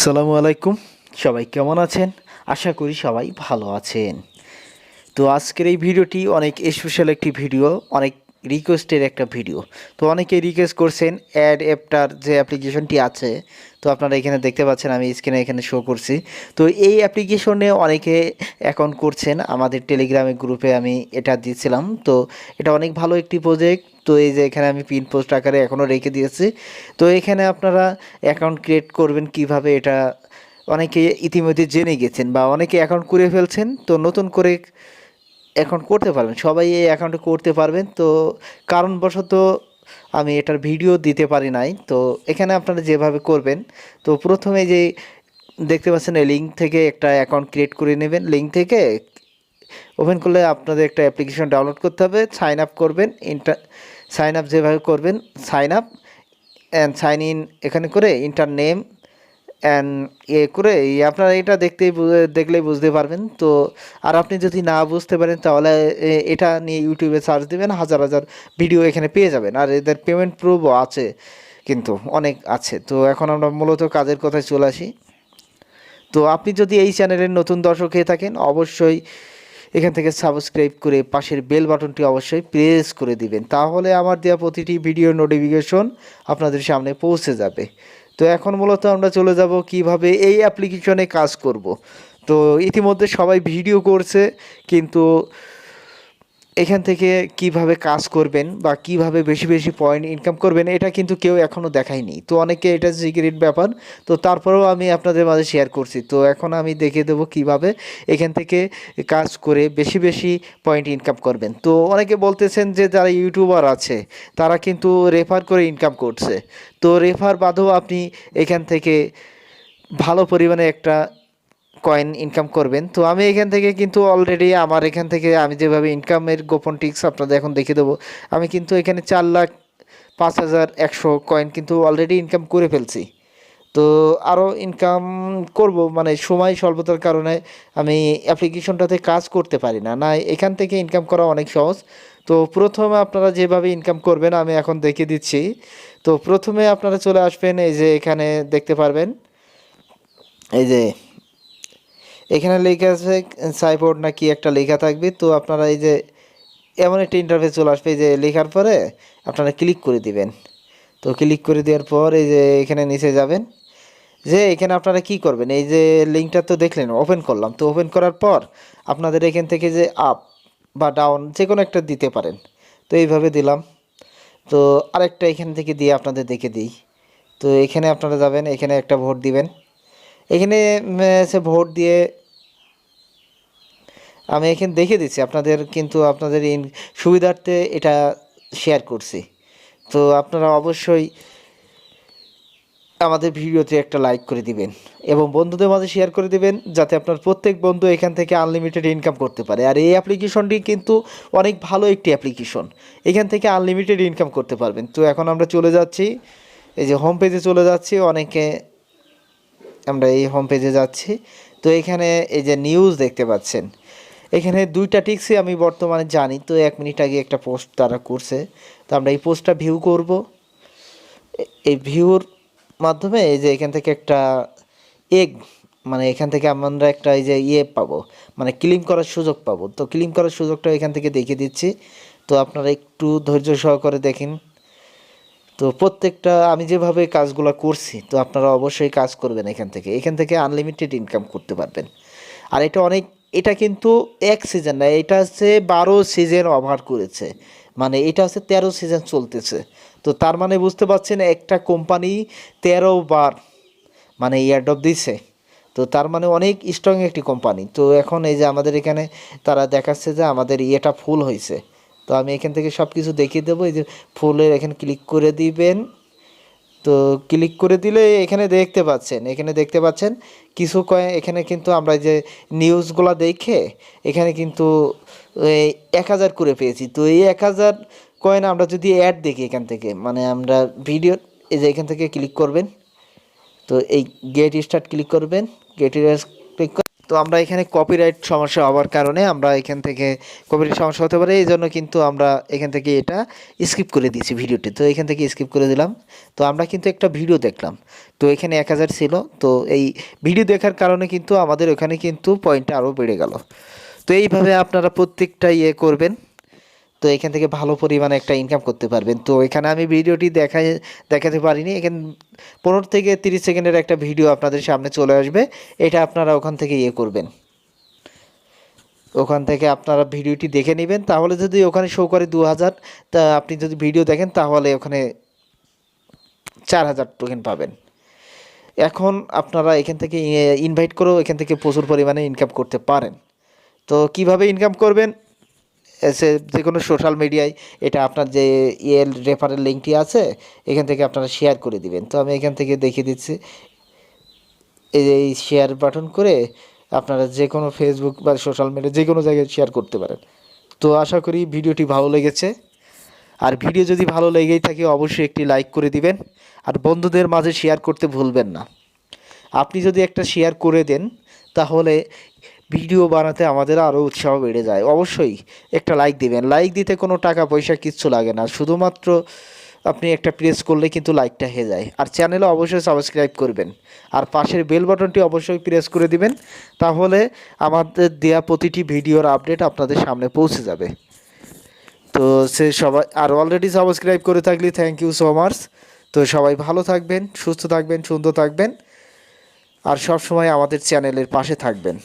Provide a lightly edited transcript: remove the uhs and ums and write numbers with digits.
আসসালামু আলাইকুম। সবাই কেমন আছেন? আশা করি সবাই ভালো আছেন। তো আজকের এই ভিডিওটি অনেক স্পেশাল একটি ভিডিও, অনেক রিকোয়েস্টের একটা ভিডিও। তো অনেকেই রিকোয়েস্ট করছেন অ্যাডাপ্টার যে অ্যাপ্লিকেশনটি আছে, তো আপনারা এখানে দেখতে পাচ্ছেন, আমি স্ক্রিনে এখানে শো করছি। তো এই অ্যাপ্লিকেশনে অনেকে অ্যাকাউন্ট করছেন, আমাদের টেলিগ্রামে গ্রুপে আমি এটা দিয়েছিলাম। তো এটা অনেক ভালো একটি প্রজেক্ট। তো এই যে এখানে আমি পিন পোস্ট আকারে এখনও রেখে দিয়েছি। তো এখানে আপনারা অ্যাকাউন্ট ক্রিয়েট করবেন কিভাবে, এটা অনেকে ইতিমধ্যে জেনে গেছেন বা অনেকে অ্যাকাউন্ট করে ফেলছেন। তো নতুন করে অ্যাকাউন্ট করতে পারবেন, সবাই এই অ্যাকাউন্টে করতে পারবেন। তো কারণবশত আমি এটার ভিডিও দিতে পারি নাই। তো এখানে আপনারা যেভাবে করবেন, তো প্রথমে যে দেখতে পাচ্ছেন এই লিঙ্ক থেকে একটা অ্যাকাউন্ট ক্রিয়েট করে নেবেন। লিঙ্ক থেকে ওপেন করলে আপনাদের একটা অ্যাপ্লিকেশন ডাউনলোড করতে হবে, সাইন আপ করবেন। সাইন আপ যেভাবে করবেন, sign up and sign in এখানে করে ইন্টার নেম অ্যান্ড করে আপনারা এটা দেখলেই বুঝতে পারবেন। তো আর আপনি যদি না বুঝতে পারেন তাহলে এটা নিয়ে ইউটিউবে সার্চ দেবেন, হাজার হাজার ভিডিও এখানে পেয়ে যাবেন। আর এদের পেমেন্ট প্রুফও আছে, কিন্তু অনেক আছে। তো এখন আমরা মূলত কাজের কথায় চলে আসি। তো আপনি যদি এই চ্যানেলের নতুন দর্শক হয়ে থাকেন, অবশ্যই এখান থেকে সাবস্ক্রাইব করে পাশের বেল বাটনটি অবশ্যই প্রেস করে দিবেন, তাহলে আমার দেওয়া প্রতিটি ভিডিও নোটিফিকেশন আপনাদের সামনে পৌঁছে যাবে। তো এখন মূলত আমরা চলে যাব কিভাবে এই অ্যাপ্লিকেশনে কাজ করব। তো ইতিমধ্যে সবাই ভিডিও করছে, কিন্তু এখান থেকে কিভাবে কাজ করবেন বা কিভাবে বেশি বেশি পয়েন্ট ইনকাম করবেন, এটা কিন্তু কেউ এখনও দেখায়নি। তো অনেকে এটা সিক্রেট ব্যাপার, তো তারপরেও আমি আপনাদের মাঝে শেয়ার করছি। তো এখন আমি দেখিয়ে দেবো কিভাবে এখান থেকে কাজ করে বেশি বেশি পয়েন্ট ইনকাম করবেন। তো অনেকে বলতেছেন যে যারা ইউটিউবার আছে তারা কিন্তু রেফার করে ইনকাম করছে। তো রেফার বাদেও আপনি এখান থেকে ভালো পরিমাণে একটা কয়েন ইনকাম করবেন। তো আমি এখান থেকে কিন্তু অলরেডি আমার এখান থেকে আমি যেভাবে ইনকামের গোপন টিক্স আপনাদের এখন দেখিয়ে দেবো। আমি কিন্তু এখানে 4,05,100 কয়েন কিন্তু অলরেডি ইনকাম করে ফেলছি। তো আরও ইনকাম করব, মানে সময় স্বল্পতার কারণে আমি অ্যাপ্লিকেশনটাতে কাজ করতে পারি না। এখান থেকে ইনকাম করা অনেক সহজ। তো প্রথমে আপনারা যেভাবে ইনকাম করবেন আমি এখন দেখিয়ে দিচ্ছি। তো প্রথমে আপনারা চলে আসবেন, এই যে এখানে দেখতে পারবেন, এই যে এখানে লেখা আছে সাইবোর্ড না কি একটা লেখা থাকবে। তো আপনারা এই যে এমন একটা ইন্টারফেস চলে আসবে, এই যে লেখার পরে আপনারা ক্লিক করে দিবেন। তো ক্লিক করে দেওয়ার পর এই যে এখানে নিচে যাবেন, যে এখানে আপনারা কি করবেন, এই যে লিঙ্কটা তো দেখলেন, ওপেন করলাম। তো ওপেন করার পর আপনাদের এখান থেকে যে আপ বা ডাউন যে কোনো একটা দিতে পারেন। তো এইভাবে দিলাম। তো আরেকটা এখান থেকে দিয়ে আপনাদের দেখে দিই। তো এখানে আপনারা যাবেন, এখানে একটা ভোট দিবেন। এখানে সে ভোট দিয়ে আমি এখানে দেখে দিচ্ছি আপনাদের, কিন্তু আপনাদের সুবিধার্থে এটা শেয়ার করছি। তো আপনারা অবশ্যই আমাদের ভিডিওতে একটা লাইক করে দিবেন এবং বন্ধুদের মাঝে শেয়ার করে দিবেন, যাতে আপনার প্রত্যেক বন্ধু এখান থেকে আনলিমিটেড ইনকাম করতে পারে। আর এই অ্যাপ্লিকেশনটি কিন্তু অনেক ভালো একটি অ্যাপ্লিকেশন, এখান থেকে আনলিমিটেড ইনকাম করতে পারবেন। তো এখন আমরা চলে যাচ্ছি, এই যে হোম পেজে চলে যাচ্ছি। অনেকে আমরা এই হোম পেজে যাচ্ছি। তো এখানে এই যে নিউজ দেখতে পাচ্ছেন, এখানে দুইটা টিক্সই আমি বর্তমানে জানি। তো 1 মিনিট আগে একটা পোস্ট তারা করছে, তো আমরা এই পোস্টটা ভিউ করব। এই ভিউর মাধ্যমে এই যে এখান থেকে একটা এগ, মানে এখান থেকে আমরা একটা এই যে পাবো, মানে ক্লেম করার সুযোগ পাবো। তো ক্লেম করার সুযোগটা এখান থেকে দেখিয়ে দিচ্ছি। তো আপনারা একটু ধৈর্য সহকারে দেখেন। তো প্রত্যেকটা আমি যেভাবে কাজগুলো করছি, তো আপনারা অবশ্যই কাজ করবেন। এখান থেকে আনলিমিটেড ইনকাম করতে পারবেন। আর এটা কিন্তু এক সিজন না, এটা হচ্ছে 12 সিজন ওভার করেছে, মানে এটা হচ্ছে 13 সিজন চলতেছে। তো তার মানে বুঝতে পারছেন, একটা কোম্পানি 13 বার মানে ইয়ারড্রপ দিছে। তো তার মানে অনেক স্ট্রং একটি কোম্পানি। তো এখন এই যে আমাদের এখানে তারা দেখাচ্ছে যে আমাদের ইয়েটা ফুল হয়েছে। তো আমি এখান থেকে সব কিছু দেখিয়ে দেবো। এই যে ফুলের এখানে ক্লিক করে দিবেন। তো ক্লিক করে দিলে এখানে দেখতে পাচ্ছেন কিছু কয়েন। এখানে কিন্তু আমরা যে নিউজগুলো দেখে এখানে কিন্তু এই 1,000 করে পেয়েছি। তো এই 1,000 কয়েন আমরা যদি অ্যাড দেখি এখান থেকে, মানে আমরা ভিডিও, এই যে এখান থেকে ক্লিক করবেন। তো এই গেট স্টার্ট ক্লিক করবেন, গেট ক্লিক তো আমরা এখানে কপিরাইট সমস্যা হওয়ার কারণে আমরা এখান থেকে কপিরাইট সমস্যা হতে পারে, এই জন্য কিন্তু আমরা এখান থেকে এটা স্কিপ করে দিয়েছি ভিডিওটি। তো এখান থেকে স্কিপ করে দিলাম। তো আমরা কিন্তু একটা ভিডিও দেখলাম, তো এখানে 1000 ছিল। তো এই ভিডিও দেখার কারণে কিন্তু আমাদের ওখানে কিন্তু পয়েন্টটা আরও বেড়ে গেল। তো এইভাবে আপনারা প্রত্যেকটা করবেন, তো এখান থেকে ভালো পরিমাণে একটা ইনকাম করতে পারবেন। তো এখানে আমি ভিডিওটি দেখাতে পারিনি, এখানে 15 থেকে 30 সেকেন্ডের একটা ভিডিও আপনাদের সামনে চলে আসবে, এটা আপনারা ওখান থেকে করবেন। ওখান থেকে আপনারা ভিডিওটি দেখে নেবেন, তাহলে যদি ওখানে শো করে 2000, তা আপনি যদি ভিডিও দেখেন তাহলে ওখানে 4000 টোকেন পাবেন। এখন আপনারা এখান থেকে ইনভাইট করেও এখান থেকে প্রচুর পরিমাণে ইনকাম করতে পারেন। তো কিভাবে ইনকাম করবেন, যে কোনো সোশ্যাল মিডিয়ায় এটা আপনার যে রেফারেল লিঙ্কটি আছে এখান থেকে আপনারা শেয়ার করে দিবেন। তো আমি এখান থেকে দেখিয়ে দিচ্ছি, এই শেয়ার বাটন করে আপনারা যে কোনো ফেসবুক বা সোশ্যাল মিডিয়া যে কোনো জায়গায় শেয়ার করতে পারেন। তো আশা করি ভিডিওটি ভালো লেগেছে, আর ভিডিও যদি ভালো লেগেই থাকে অবশ্যই একটি লাইক করে দিবেন, আর বন্ধুদের মাঝে শেয়ার করতে ভুলবেন না। আপনি যদি একটা শেয়ার করে দেন তাহলে ভিডিও বানাতে আমাদের আরও উৎসাহ বেড়ে যায়। অবশ্যই একটা লাইক দিবেন, লাইক দিতে কোনো টাকা পয়সা কিচ্ছু লাগে না, শুধুমাত্র আপনি একটা প্রেস করলে কিন্তু লাইকটা হয়ে যায়। আর চ্যানেলে অবশ্যই সাবস্ক্রাইব করবেন, আর পাশের বেল বাটনটি অবশ্যই প্রেস করে দিবেন, তাহলে আমাদের দেয়া প্রতিটি ভিডিওর আপডেট আপনাদের সামনে পৌঁছে যাবে। তো সবাই আর অলরেডি সাবস্ক্রাইব করে থাকলে থ্যাংক ইউ সো মাচ। তো সবাই ভালো থাকবেন, সুস্থ থাকবেন, সুন্দর থাকবেন, আর সব সময় আমাদের চ্যানেলের পাশে থাকবেন।